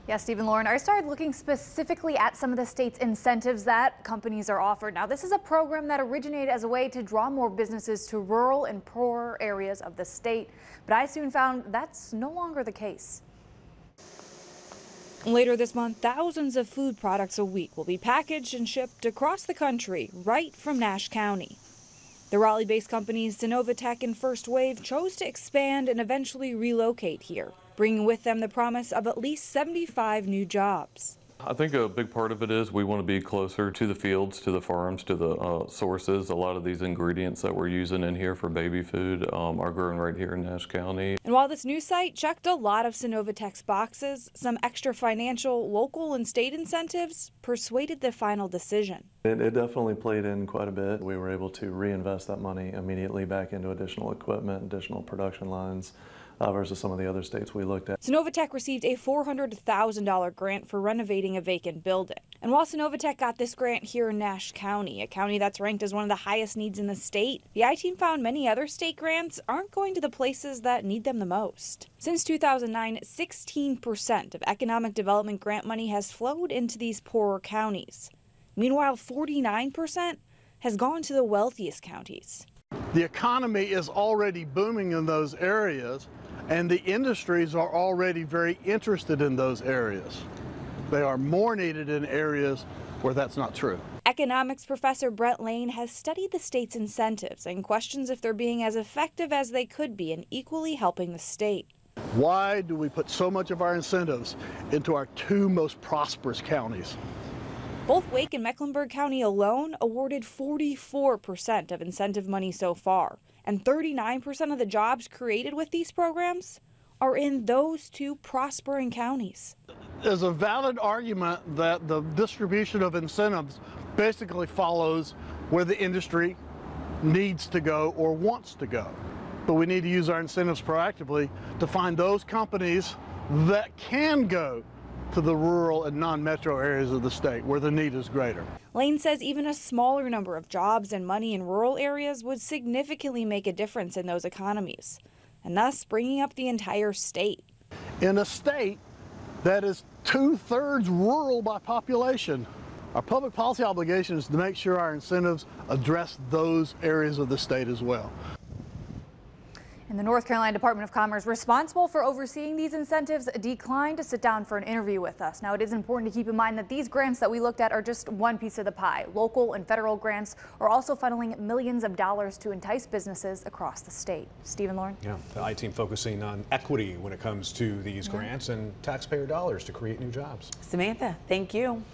Yeah, Stephen, Lauren, I started looking specifically at some of the state's incentives that companies are offered. Now, this is a program that originated as a way to draw more businesses to rural and poorer areas of the state. But I soon found that's no longer the case. Later this month, thousands of food products a week will be packaged and shipped across the country right from Nash County. The Raleigh-based companies Synovatech and First Wave chose to expand and eventually relocate here, bringing with them the promise of at least 75 new jobs. I think a big part of it is we want to be closer to the fields, to the farms, to the sources. A lot of these ingredients that we're using in here for baby food are grown right here in Nash County. And while this new site checked a lot of Synovatech's boxes, some extra financial, local and state incentives persuaded the final decision. It definitely played in quite a bit. We were able to reinvest that money immediately back into additional equipment, additional production lines, versus some of the other states we looked at. Synovatech received a $400,000 grant for renovating a vacant building. And while Synovatech got this grant here in Nash County, a county that's ranked as one of the highest needs in the state, the I-Team found many other state grants aren't going to the places that need them the most. Since 2009, 16% of economic development grant money has flowed into these poorer counties. Meanwhile, 49% has gone to the wealthiest counties. The economy is already booming in those areas, and the industries are already very interested in those areas. They are more needed in areas where that's not true. Economics professor Brent Lane has studied the state's incentives and questions if they're being as effective as they could be in equally helping the state. Why do we put so much of our incentives into our two most prosperous counties? Both Wake and Mecklenburg County alone awarded 44% of incentive money so far, and 39% of the jobs created with these programs are in those two prospering counties. There's a valid argument that the distribution of incentives basically follows where the industry needs to go or wants to go. But we need to use our incentives proactively to find those companies that can go to the rural and non-metro areas of the state where the need is greater. Lane says even a smaller number of jobs and money in rural areas would significantly make a difference in those economies, and thus bringing up the entire state. In a state that is 2/3 rural by population, our public policy obligation is to make sure our incentives address those areas of the state as well. And the North Carolina Department of Commerce, responsible for overseeing these incentives, declined to sit down for an interview with us. Now, it is important to keep in mind that these grants that we looked at are just one piece of the pie. Local and federal grants are also funneling millions of dollars to entice businesses across the state. Stephen, Lauren? Yeah, the I-Team focusing on equity when it comes to these grants and taxpayer dollars to create new jobs. Samantha, thank you.